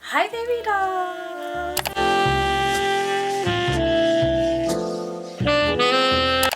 Hi baby dolls!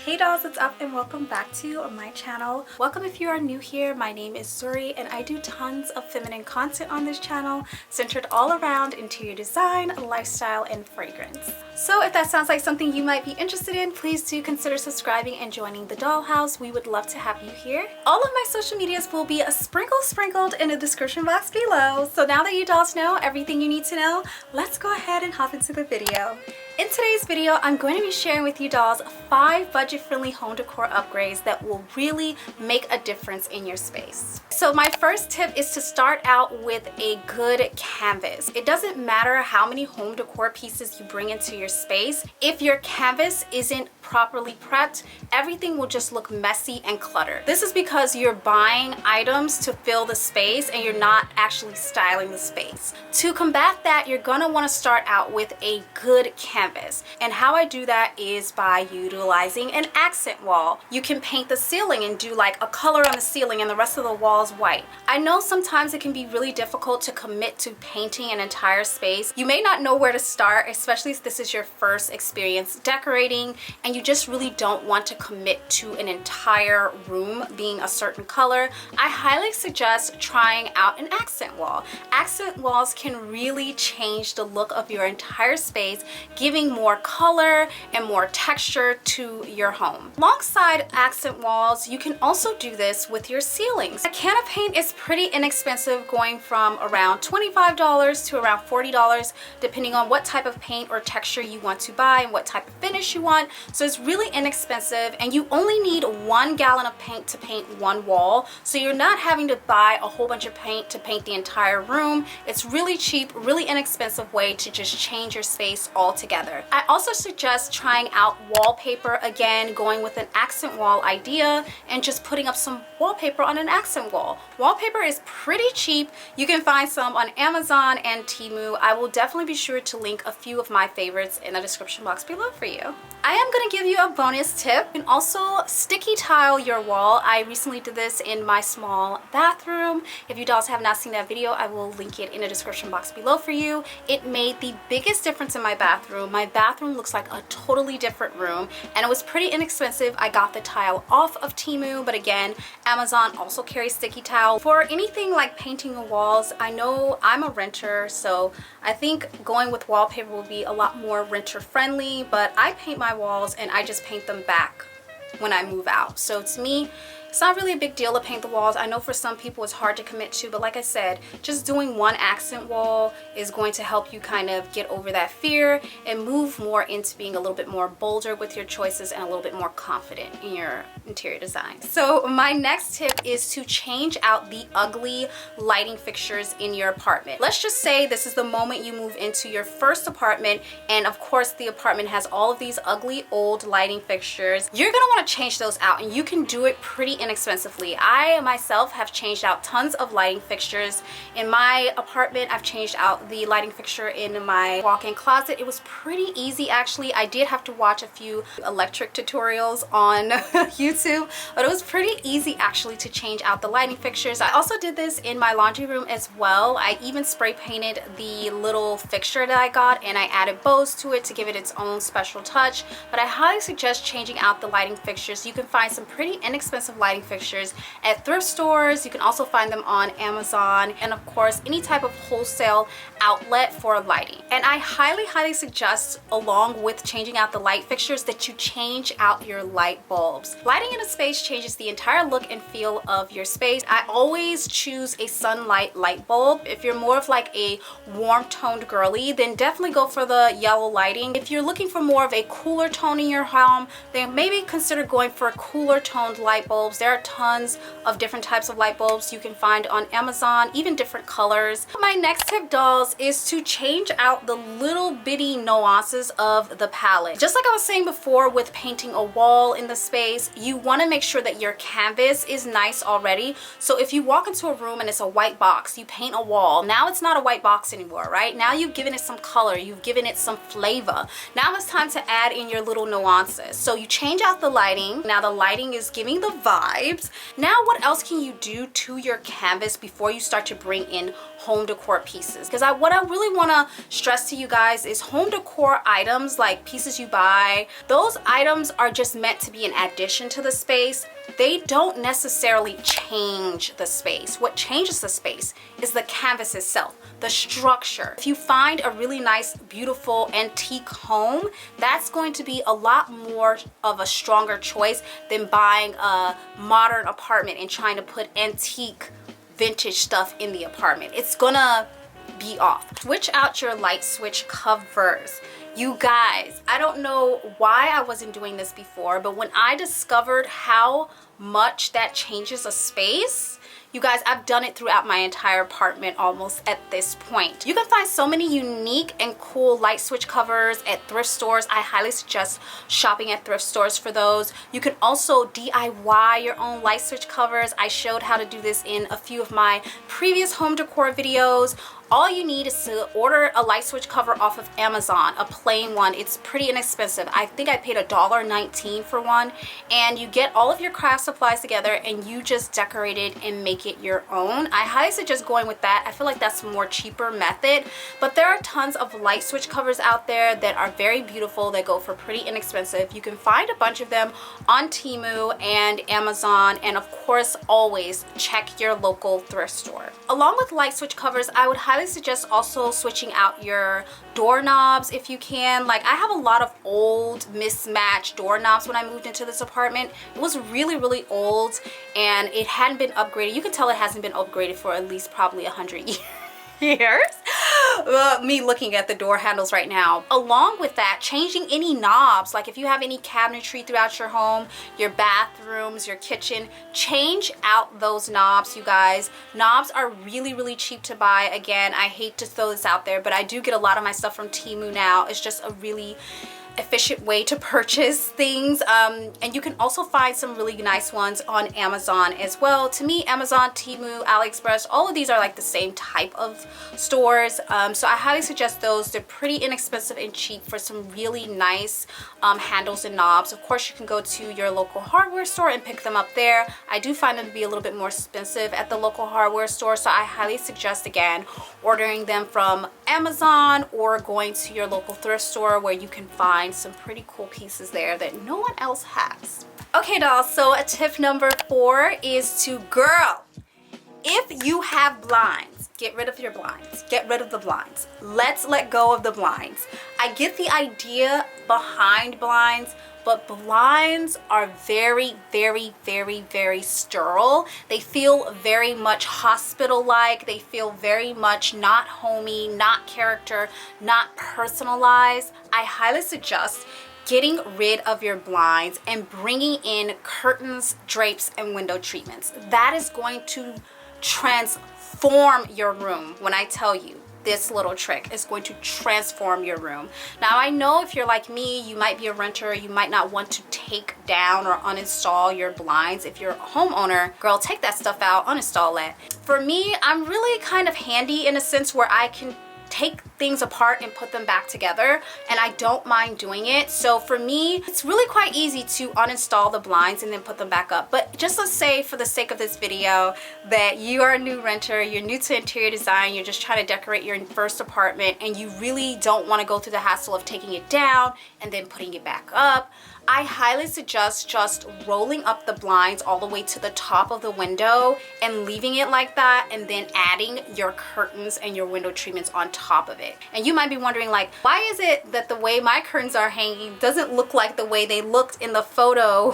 Hey dolls, it's up and welcome back to my channel. Welcome if you are new here. My name is Suri and I do tons of feminine content on this channel centered all around interior design, lifestyle, and fragrance. So if that sounds like something you might be interested in, please do consider subscribing and joining the dollhouse. We would love to have you here. All of my social medias will be sprinkled in the description box below. So now that you dolls know everything you need to know, let's go ahead and hop into the video. In today's video, I'm going to be sharing with you dolls 5 budget-friendly home decor upgrades that will really make a difference in your space. So my first tip is to start out with a good canvas. It doesn't matter how many home decor pieces you bring into your space. If your canvas isn't properly prepped, everything will just look messy and cluttered. This is because you're buying items to fill the space and you're not actually styling the space. To combat that, you're gonna want to start out with a good canvas. And how I do that is by utilizing an accent wall. You can paint the ceiling and do like a color on the ceiling and the rest of the wall is white. I know sometimes it can be really difficult to commit to painting an entire space. You may not know where to start, especially if this is your first experience decorating and you just really don't want to commit to an entire room being a certain color. I highly suggest trying out an accent wall. Accent walls can really change the look of your entire space, giving more color and more texture to your home. Alongside accent walls, you can also do this with your ceilings. A can of paint is pretty inexpensive, going from around $25 to around $40 depending on what type of paint or texture you want to buy and what type of finish you want. So it's really inexpensive and you only need 1 gallon of paint to paint one wall, so you're not having to buy a whole bunch of paint to paint the entire room. It's really cheap, really inexpensive way to just change your space altogether. I also suggest trying out wallpaper, again going with an accent wall idea and just putting up some wallpaper on an accent wall. Wallpaper is pretty cheap. You can find some on Amazon and Temu. I will definitely be sure to link a few of my favorites in the description box below for you. I am going to give you a bonus tip. You can also sticky tile your wall. I recently did this in my small bathroom. If you dolls have not seen that video, I will link it in the description box below for you. It made the biggest difference in my bathroom. My bathroom looks like a totally different room and it was pretty inexpensive. I got the tile off of Temu, but again, Amazon also carries sticky tile. For anything like painting the walls, I know I'm a renter, so I think going with wallpaper will be a lot more renter friendly, but I paint my walls and I just paint them back when I move out. So to me, it's not really a big deal to paint the walls. I know for some people it's hard to commit to, but like I said, just doing one accent wall is going to help you kind of get over that fear and move more into being a little bit more bolder with your choices and a little bit more confident in your interior design. So my next tip is to change out the ugly lighting fixtures in your apartment. Let's just say this is the moment you move into your first apartment and of course the apartment has all of these ugly old lighting fixtures. You're gonna want to change those out and you can do it pretty inexpensively. I myself have changed out tons of lighting fixtures. In my apartment, I've changed out the lighting fixture in my walk-in closet. It was pretty easy actually. I did have to watch a few electric tutorials on YouTube, but it was pretty easy actually to change out the lighting fixtures. I also did this in my laundry room as well. I even spray painted the little fixture that I got and I added bows to it to give it its own special touch. But I highly suggest changing out the lighting fixtures. You can find some pretty inexpensive lighting fixtures at thrift stores. You can also find them on Amazon and of course any type of wholesale outlet for lighting. And I highly suggest, along with changing out the light fixtures, that you change out your light bulbs. Lighting in a space changes the entire look and feel of your space. I always choose a sunlight light bulb. If you're more of like a warm toned girly, then definitely go for the yellow lighting. If you're looking for more of a cooler tone in your home, then maybe consider going for cooler toned light bulbs. There are tons of different types of light bulbs you can find on Amazon, even different colors. My next tip, dolls, is to change out the little bitty nuances of the palette. Just like I was saying before with painting a wall in the space, you want to make sure that your canvas is nice already. So if you walk into a room and it's a white box, you paint a wall, now it's not a white box anymore, right? Now you've given it some color, you've given it some flavor. Now it's time to add in your little nuances. So you change out the lighting. Now the lighting is giving the vibe vibes. Now, what else can you do to your canvas before you start to bring in home decor pieces? Because what I really want to stress to you guys is home decor items, like pieces you buy, those items are just meant to be an addition to the space. They don't necessarily change the space. What changes the space is the canvas itself, the structure. If you find a really nice, beautiful antique home, that's going to be a lot more of a stronger choice than buying a modern apartment and trying to put antique, vintage stuff in the apartment. It's gonna be off. Switch out your light switch covers. You guys, I don't know why I wasn't doing this before, but when I discovered how much that changes a space, you guys, I've done it throughout my entire apartment almost at this point. You can find so many unique and cool light switch covers at thrift stores. I highly suggest shopping at thrift stores for those. You can also DIY your own light switch covers. I showed how to do this in a few of my previous home decor videos. All you need is to order a light switch cover off of Amazon, a plain one. It's pretty inexpensive. I think I paid $1.19 for one, and you get all of your craft supplies together and you just decorate it and make it your own. I highly suggest going with that. I feel like that's a more cheaper method, but there are tons of light switch covers out there that are very beautiful, that go for pretty inexpensive. You can find a bunch of them on Temu and Amazon, and of course always check your local thrift store. Along with light switch covers, I would highly suggest also switching out your doorknobs if you can. Like, I have a lot of old mismatched doorknobs when I moved into this apartment. It was really old and it hadn't been upgraded. You can tell it hasn't been upgraded for at least probably 100 years. Me looking at the door handles right now. Along with that, changing any knobs, like if you have any cabinetry throughout your home, your bathrooms, your kitchen, change out those knobs, you guys. Knobs are really cheap to buy. Again, I hate to throw this out there, but I do get a lot of my stuff from Temu now. It's just a really efficient way to purchase things, and you can also find some really nice ones on Amazon as well. To me, Amazon, Temu, AliExpress, all of these are like the same type of stores, so I highly suggest those. They're pretty inexpensive and cheap for some really nice handles and knobs. Of course, you can go to your local hardware store and pick them up there. I do find them to be a little bit more expensive at the local hardware store, so I highly suggest, again, ordering them from Amazon or going to your local thrift store where you can find some pretty cool pieces there that no one else has. Okay, dolls, so tip number 4 is to, girl, if you have blinds, get rid of your blinds. Get rid of the blinds. Let's let go of the blinds. I get the idea behind blinds, but blinds are very sterile. They feel very much hospital-like. They feel very much not homey, not character, not personalized. I highly suggest getting rid of your blinds and bringing in curtains, drapes, and window treatments. That is going to transform your room. When I tell you, this little trick is going to transform your room. Now, I know if you're like me, you might be a renter, you might not want to take down or uninstall your blinds. If you're a homeowner, girl, take that stuff out, uninstall it. For me, I'm really kind of handy in a sense where I can take things apart and put them back together, and I don't mind doing it. So for me, it's really quite easy to uninstall the blinds and then put them back up. But just let's say, for the sake of this video, that you are a new renter, you're new to interior design, you're just trying to decorate your first apartment, and you really don't want to go through the hassle of taking it down and then putting it back up. I highly suggest just rolling up the blinds all the way to the top of the window and leaving it like that, and then adding your curtains and your window treatments on top of it. And you might be wondering, like, why is it that the way my curtains are hanging doesn't look like the way they looked in the photo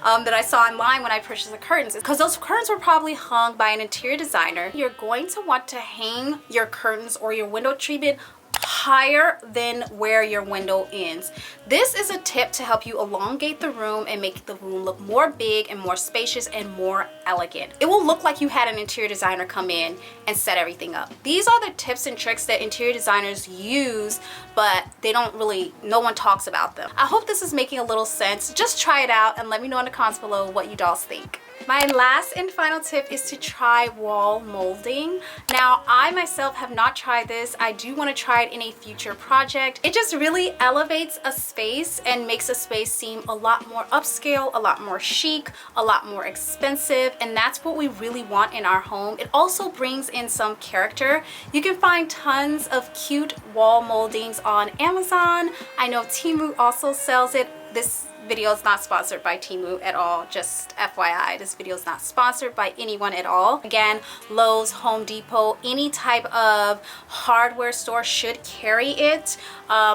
that I saw online when I purchased the curtains? Because those curtains were probably hung by an interior designer. You're going to want to hang your curtains or your window treatment higher than where your window ends. This is a tip to help you elongate the room and make the room look more big and more spacious and more elegant. It will look like you had an interior designer come in and set everything up. These are the tips and tricks that interior designers use, but they don't really, no one talks about them. I hope this is making a little sense. Just try it out and let me know in the comments below what you dolls think. My last and final tip is to try wall molding. Now, I myself have not tried this. I do want to try it in a future project. It just really elevates a space and makes a space seem a lot more upscale, a lot more chic, a lot more expensive, and that's what we really want in our home. It also brings in some character. You can find tons of cute wall moldings on Amazon. I know Temu also sells it. This video is not sponsored by Temu at all, just FYI. This video is not sponsored by anyone at all. Again, Lowe's, Home Depot, any type of hardware store should carry it.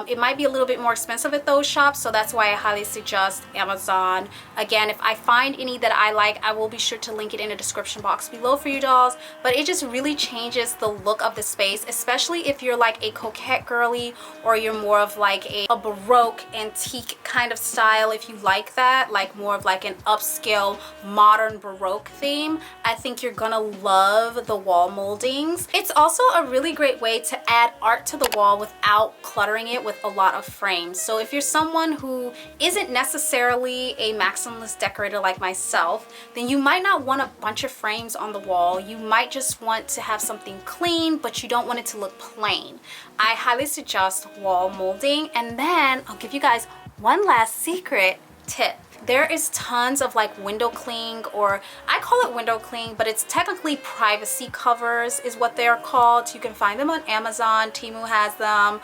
It might be a little bit more expensive at those shops, so that's why I highly suggest Amazon. Again, if I find any that I like, I will be sure to link it in the description box below for you dolls. But it just really changes the look of the space, especially if you're like a coquette girly or you're more of like a Baroque antique kind of style. If you like that, like more of like an upscale modern Baroque theme, I think you're gonna love the wall moldings. It's also a really great way to add art to the wall without cluttering it with a lot of frames. So if you're someone who isn't necessarily a maximalist decorator like myself, then you might not want a bunch of frames on the wall. You might just want to have something clean, but you don't want it to look plain. I highly suggest wall molding. And then I'll give you guys one last secret tip. There is tons of like window cling, or I call it window cling, but it's technically privacy covers is what they're called. You can find them on Amazon. Temu has them.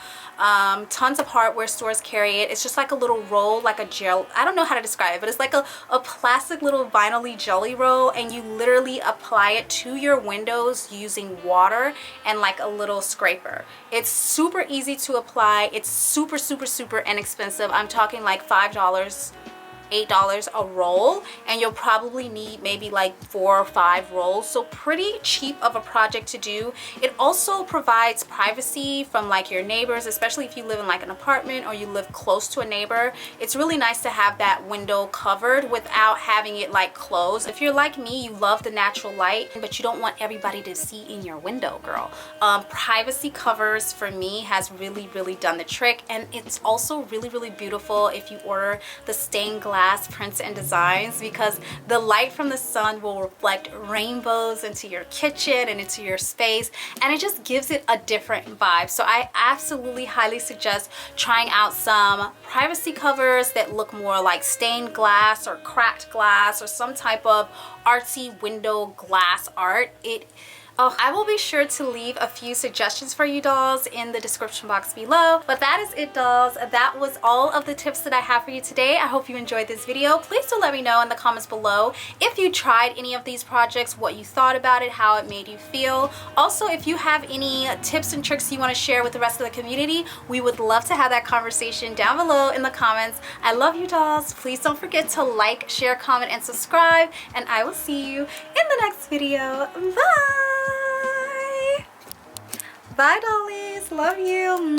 Tons of hardware stores carry it. It's just like a little roll, like a gel. I don't know how to describe it, but it's like a plastic little vinyl-y jelly roll, and you literally apply it to your windows using water and like a little scraper. It's super easy to apply. It's super, super, super inexpensive. I'm talking like $5, $8 a roll, and you'll probably need maybe like 4 or 5 rolls, so pretty cheap of a project to do. It also provides privacy from like your neighbors, especially if you live in like an apartment or you live close to a neighbor. It's really nice to have that window covered without having it like closed. If you're like me, you love the natural light, but you don't want everybody to see in your window, girl. Privacy covers for me has really, really done the trick, and it's also really, really beautiful if you order the stained glass prints and designs, because the light from the sun will reflect rainbows into your kitchen and into your space, and it just gives it a different vibe. So I absolutely highly suggest trying out some privacy covers that look more like stained glass or cracked glass or some type of artsy window glass art. I will be sure to leave a few suggestions for you dolls in the description box below. But that is it, dolls. That was all of the tips that I have for you today. I hope you enjoyed this video. Please do let me know in the comments below if you tried any of these projects, what you thought about it, how it made you feel. Also, if you have any tips and tricks you want to share with the rest of the community, we would love to have that conversation down below in the comments. I love you, dolls. Please don't forget to like, share, comment, and subscribe, and I will see you in the next video. Bye! Bye, dollies. Love you.